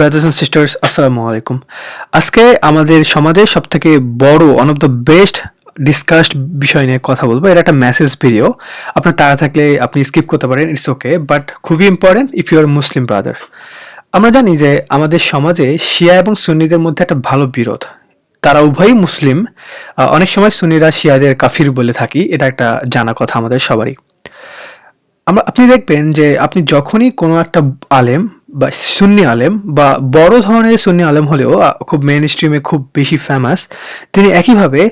Brothers and sisters, আসসালামু আলাইকুম। আজকে আমাদের সমাজের সবথেকে বড় one of the best discussed বিষয় নিয়ে কথা বলবো। এটা একটা মেসেজ ভিডিও। আপনার তাড়া থাকলে আপনি স্কিপ করতে পারেন, ইটস ওকে, বাট খুবই important if you are Muslim brother. আমরা জানি যে আমাদের সমাজে শিয়া এবং সুন্নিদের মধ্যে একটা ভালো বিরোধ। তারা উভয়ই মুসলিম। অনেক সময় সুন্নিরা শিয়াদের কাফির বলে থাকি, এটা একটা জানা কথা আমাদের সবারই। আপনি দেখবেন যে আপনি যখনই কোনো একটা আলেম বা সুন্নি আলেম বা বড় ধরনের সুন্নি আলেম হলেও খুব মেইন স্ট্রিমে খুব বেশি ফেমাস, তিনি একইভাবে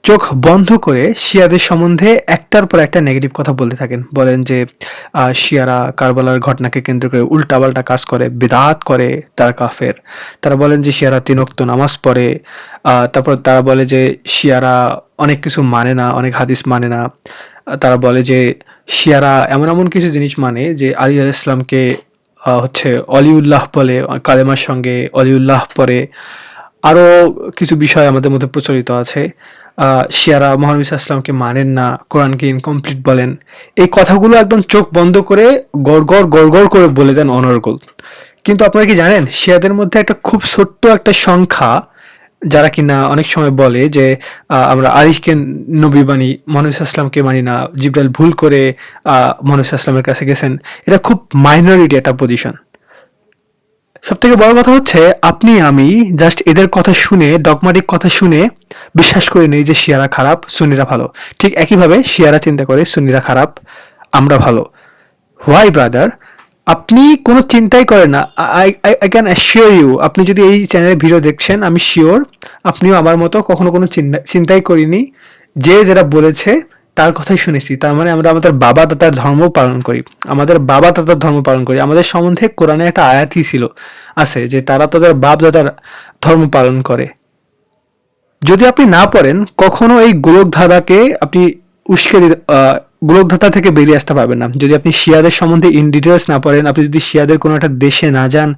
চোখ বন্ধ করে শিয়াদের সম্বন্ধে একটার পর একটা নেগেটিভ কথা বলতে থাকেন। বলেন যে শিয়ারা কারবালার ঘটনাকে কেন্দ্র করে উল্টাপাল্টা কাজ করে, বিদআত করে, তারা কাফের। তারা বলেন যে শিয়ারা ৩ ওয়াক্ত নামাজ পড়ে। তারপর তারা বলে যে শিয়ারা অনেক কিছু মানে না, অনেক হাদিস মানে না। তারা বলে যে শিয়ারা এমন এমন কিছু জিনিস মানে যে আলী আলাইহিস সালামকে হচ্ছে অলিউল্লাহ বলে, কালেমার সঙ্গে অলিউল্লাহ পড়ে। আরও কিছু বিষয় আমাদের মধ্যে প্রচলিত আছে। শিয়ারা মহানবী সাল্লাল্লাহু আলাইহি ওয়াসাল্লামকে মানেন না, কোরআনকে ইনকমপ্লিট বলেন। এই কথাগুলো একদম চোখ বন্ধ করে গড় করে বলে দেন অনর্গল। কিন্তু আপনারা কি জানেন শিয়াদের মধ্যে একটা খুব ছোট্ট একটা সংখ্যা যারা কিনা অনেক সময় বলে যে আমরা আলিফকে নবী মানি, মহানবী সাল্লাল্লাহু আলাইহি ওয়াসাল্লামকে মানি না, জিবরাইল ভুল করে মহানবী সাল্লাল্লাহু আলাইহি ওয়াসাল্লামের কাছে গেছেন। এটা খুব মাইনরিটি একটা পজিশন। সবথেকে বড় কথা হচ্ছে আপনি আমি জাস্ট এদের কথা শুনে, ডগমাটিক কথা শুনে বিশ্বাস করে নেই যে শিয়ারা খারাপ, সুন্নিরা ভালো। ঠিক একইভাবে শিয়ারা চিন্তা করে সুন্নিরা খারাপ, আমরা ভালো। Why brother? আপনি কোনো চিন্তাই করেন না। আই ক্যান অ্যাসিওর ইউ, আপনি যদি এই চ্যানেলে ভিডিও দেখছেন, আমি শিওর আপনিও আমার মতো কখনো কোনো চিন্তাই করিনি। যে যেটা বলেছে তার কথাই শুনেছি। তার মানে আমরা আমাদের বাবা দাদার ধর্ম পালন করি, আমাদের সম্বন্ধে কোরআনে একটা আয়াতই আছে যে তারা তাদের বাপ দাদার ধর্ম পালন করে। যদি আপনি না পড়েন, কখনো এই গোলকধাঁধাকে আপনি উস্কে দিতে গোলকধাঁধা থেকে বেরিয়ে আসতে পারবেন না। যদি আপনি শিয়াদের সম্বন্ধে ইন ডিটেলস না পড়েন, আপনি যদি শিয়াদের কোনো একটা দেশে না যান,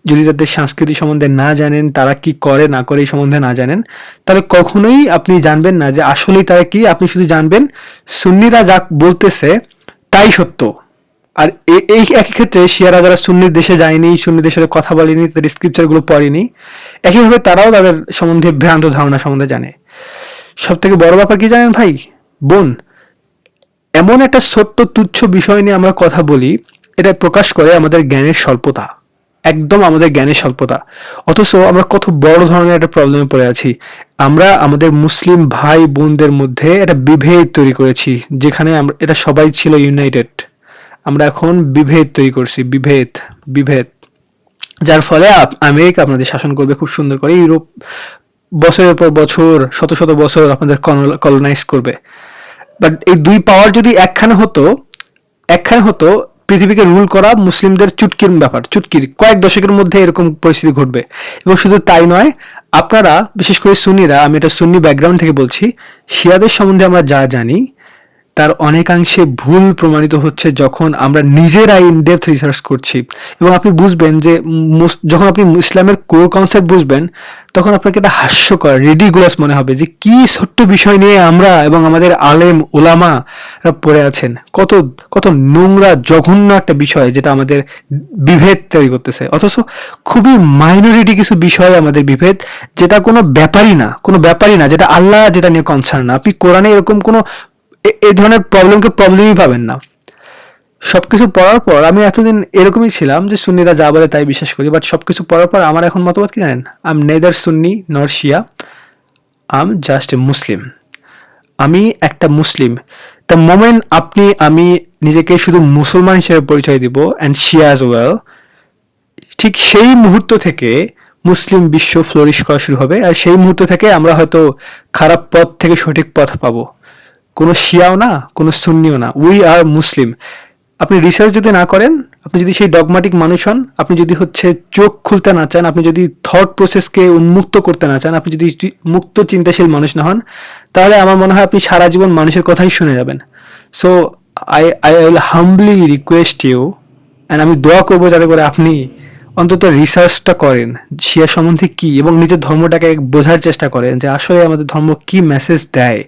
যদি তাদের সংস্কৃতি সম্বন্ধে না জানেন, তারা কি করে না করে এই সম্বন্ধে না জানেন, তাহলে কখনোই আপনি জানবেন না যে আসলেই তারা কি। আপনি শুধু জানবেন সুন্নিরা যা বলতেছে তাই সত্য। আর এই একই ক্ষেত্রে শিয়ারা যারা সুন্নির দেশে যায়নি, সুন্নিদের সাথে কথা বলেনি, তাদের স্ক্রিপচারগুলো পড়েনি, একইভাবে তারাও তাদের সম্বন্ধে ভ্রান্ত ধারণা সম্বন্ধে জানে। সব থেকে বড় ব্যাপার কি জানেন ভাই বোন? এমন একটা ছোট্ট তুচ্ছ বিষয় নিয়ে আমরা কথা বলি, এটা প্রকাশ করে আমাদের জ্ঞানের স্বল্পতা, একদম আমাদের জ্ঞানের স্বল্পতা। অথচ আমরা কত বড় ধরনের একটা প্রবলেমে পড়ে আছি। আমরা আমাদের মুসলিম ভাই বোনদের মধ্যে একটা বিভেদ তৈরি করেছি, যেখানে এটা সবাই ছিল ইউনাইটেড। আমরা এখন বিভেদ তৈরি করছি, বিভেদ, যার ফলে আমেরিকা আপনাদের শাসন করবে খুব সুন্দর করে। ইউরোপ বছরের পর বছর, শত শত বছর আপনাদের কলোনাইজ করবে। বাট এই দুই পাওয়ার যদি একখানে হতো, পৃথিবীকে রুল করা মুসলিমদের চুটকির কয়েক দশকের মধ্যে এরকম পরিস্থিতি ঘটবে। এবং শুধু তাই নয়, আপনারা বিশেষ করে সুন্নিরা, আমি এটা সুন্নি ব্যাকগ্রাউন্ড থেকে বলছি, শিয়াদের সম্বন্ধে আমরা যা জানি তার অনেকাংশে ভুল প্রমাণিত হচ্ছে যখন আমরা নিজেরাই ইনডেপথ রিসার্চ করছি। এবং আপনি বুঝবেন যে যখন আপনি ইসলামের কোর কনসেপ্ট বুঝবেন, তখন আপনাকে এটা হাস্যকর, রিডিকুলাস মনে হবে যে কি ছোট্ট বিষয় নিয়ে আমরা এবং আমাদের আলেম ওলামা পড়ে আছেন। কত কত নোংরা জঘন্য একটা বিষয় যেটা আমাদের বিভেদ তৈরি করতেছে। অথচ খুবই মাইনরিটি কিছু বিষয় আমাদের বিভেদ, যেটা কোনো ব্যাপারই না, যেটা আল্লাহ যেটা নিয়ে কনসার্ন না। আপনি কোরআনে এরকম কোনো এই ধরনের প্রবলেমই পাবেন না। সবকিছু পড়ার পর আমি এতদিন এরকমই ছিলাম যে সুন্নিরা যা বলে তাই বিশ্বাস করি, বাট সবকিছু পড়ার পর আমার এখন মতবাদ কি জানেন? আই এম নেদার সুন্নি নর শিয়া, আই এম জাস্ট এ মুসলিম। আমি একটা মুসলিম। দ্য মোমেন্ট আমি নিজেকে শুধু মুসলমান হিসেবে পরিচয় দিব, অ্যান্ড শিয়া অ্যাজ ওয়েল, ঠিক সেই মুহূর্ত থেকে মুসলিম বিশ্ব ফ্লোরিশ করা শুরু হবে। আর সেই মুহূর্ত থেকে আমরা হয়তো খারাপ পথ থেকে সঠিক পথ পাবো। কোনো শিয়াও না, কোনো সুন্নিও না, উই আর মুসলিম। আপনি রিসার্চ যদি না করেন, আপনি যদি সেই ডগমাটিক মানুষ হন, আপনি যদি চোখ খুলতে না চান, আপনি যদি থট প্রসেসকে উন্মুক্ত করতে না চান, আপনি যদি মুক্ত চিন্তাশীল মানুষ না হন, তাহলে আমার মনে হয় আপনি সারা জীবন মানুষের কথাই শুনে যাবেন। So I will humbly request you, and আমি দোয়া করবো যাতে করে আপনি অন্তত রিসার্চটা করেন শিয়া সম্বন্ধে কি, এবং নিজের ধর্মটাকে বোঝার চেষ্টা করেন যে আসলে আমাদের ধর্ম কি মেসেজ দেয়।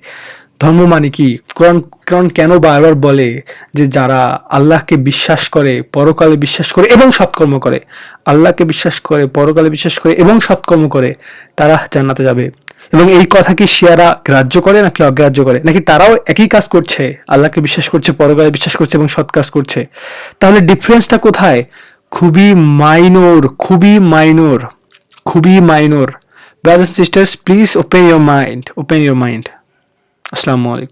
ধর্ম মানে কি? কোরআন কোরআন কেন বারবার বলে যে যারা আল্লাহকে বিশ্বাস করে, পরকালে বিশ্বাস করে এবং সৎকর্ম করে, আল্লাহকে বিশ্বাস করে, পরকালে বিশ্বাস করে এবং সৎকর্ম করে, তারা জান্নাতে যাবে। এবং এই কথা কি শিয়ারা গ্রাহ্য করে নাকি অগ্রাহ্য করে? নাকি তারাও একই কাজ করছে, আল্লাহকে বিশ্বাস করছে, পরকালে বিশ্বাস করছে এবং সৎ কাজ করছে? তাহলে ডিফারেন্সটা কোথায়? খুবই মাইনর, খুবই মাইনর, খুবই minor. Brothers and sisters, please open your mind, open your mind. আসসালামু আলাইকুম।